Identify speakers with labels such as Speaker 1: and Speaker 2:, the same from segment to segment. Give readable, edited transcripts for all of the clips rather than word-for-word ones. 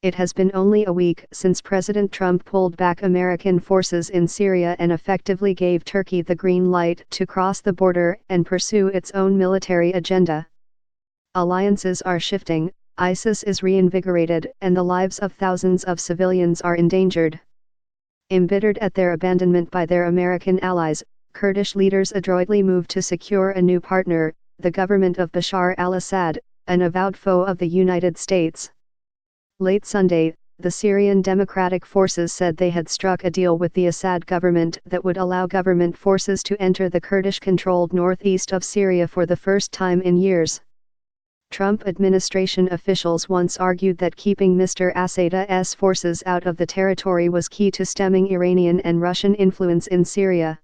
Speaker 1: It has been only a week since President Trump pulled back American forces in Syria and effectively gave Turkey the green light to cross the border and pursue its own military agenda. Alliances are shifting, ISIS is reinvigorated, and the lives of thousands of civilians are endangered. Embittered at their abandonment by their American allies, Kurdish leaders adroitly moved to secure a new partner, the government of Bashar al-Assad, an avowed foe of the United States. Late Sunday, the Syrian Democratic Forces said they had struck a deal with the Assad government that would allow government forces to enter the Kurdish-controlled northeast of Syria for the first time in years. Trump administration officials once argued that keeping Mr. Assad's forces out of the territory was key to stemming Iranian and Russian influence in Syria.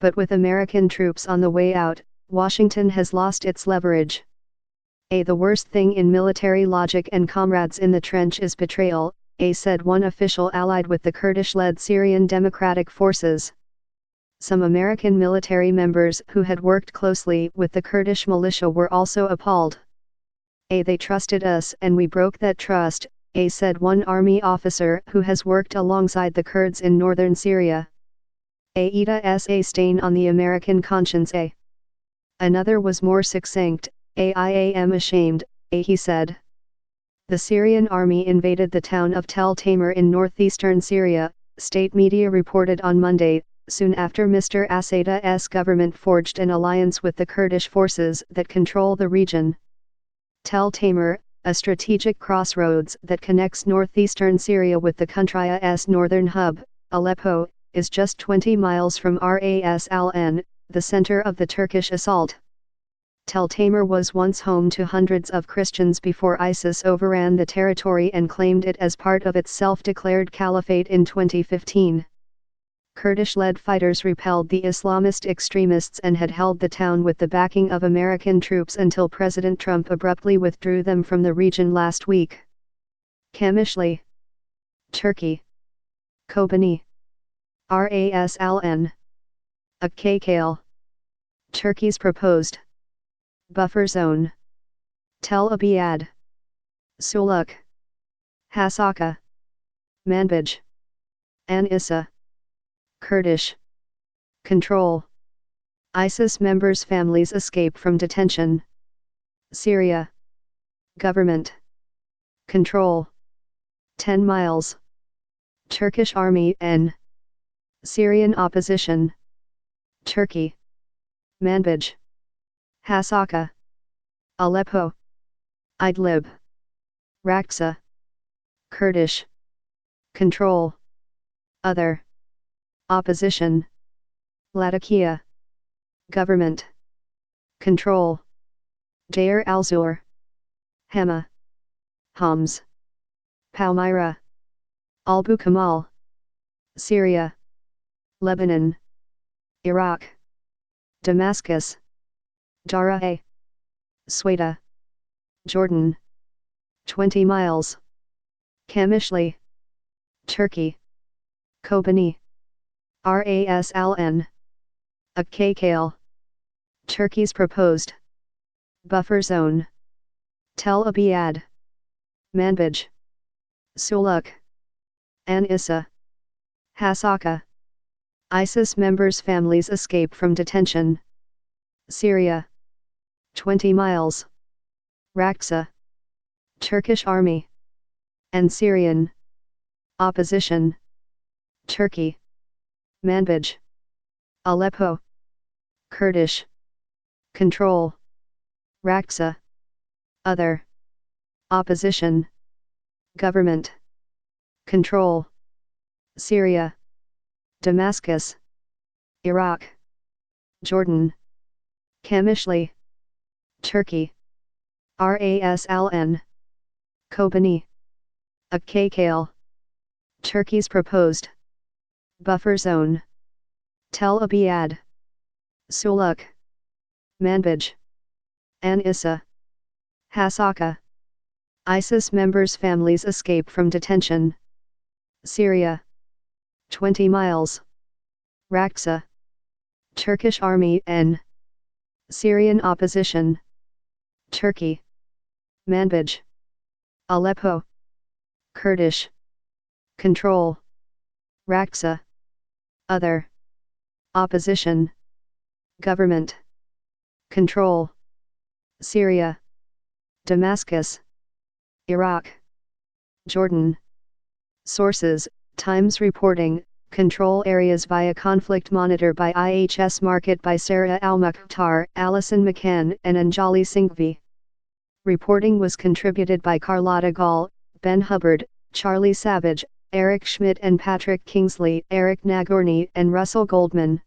Speaker 1: But with American troops on the way out, Washington has lost its leverage. The worst thing in military logic and comrades in the trench is betrayal, said one official allied with the Kurdish-led Syrian Democratic Forces. Some American military members who had worked closely with the Kurdish militia were also appalled. They trusted us and we broke that trust, said one army officer who has worked alongside the Kurds in northern Syria. It's a stain on the American conscience. Another was more succinct. I am ashamed, he said. The Syrian army invaded the town of Tel Tamer in northeastern Syria, state media reported on Monday, soon after Mr. Assad's government forged an alliance with the Kurdish forces that control the region. Tel Tamer, a strategic crossroads that connects northeastern Syria with the country's northern hub, Aleppo, is just 20 miles from Ras al-Ain, the center of the Turkish assault. Tel Tamer was once home to hundreds of Christians before ISIS overran the territory and claimed it as part of its self-declared caliphate in 2015. Kurdish-led fighters repelled the Islamist extremists and had held the town with the backing of American troops until President Trump abruptly withdrew them from the region last week. Kamishli, Turkey. Kobani, Ras al-Ain, Akkale, Turkey's proposed buffer zone. Tel Abyad, Suluk, Hasaka, Manbij, An Issa. Kurdish control. ISIS members' families escape from detention. Syria government control. 10 miles. Turkish army and Syrian opposition. Turkey, Manbij, Hasaka, Aleppo, Idlib, Raqqa. Kurdish control. Other opposition. Latakia government control. Deir al-Zur, Hama, Homs, Palmyra, Albu Kamal, Syria, Lebanon, Iraq, Damascus, Daraa, Sweda, Jordan. 20 miles. Kamishli, Turkey. Kobani, Ras al-Ain, Akkale, Turkey's proposed buffer zone. Tel Abyad, Manbij, Suluk, An Issa, Hasaka. ISIS members' families escape from detention. Syria 20 miles. Raqqa, Turkish army and Syrian opposition. Turkey, Manbij, Aleppo. Kurdish control. Raqqa. Other opposition. Government control. Syria, Damascus, Iraq, Jordan. Kamishli, Turkey. Ras al-Ain, Kobani, Akkale, Turkey's proposed buffer zone. Tel Abyad, Suluk, Manbij, An Issa, Hasaka. ISIS members' families escape from detention. Syria 20 miles. Raqqa, Turkish army and Syrian opposition. Turkey, Manbij, Aleppo. Kurdish. Control. Raksa. Other. Opposition. Government. Control. Syria. Damascus. Iraq. Jordan. Sources: Times reporting, control areas via conflict monitor by IHS Market by Sarah Al-Mukhtar, Alison McCann and Anjali Singhvi. Reporting was contributed by Carlotta Gall, Ben Hubbard, Charlie Savage, Eric Schmidt and Patrick Kingsley, Eric Nagorny and Russell Goldman.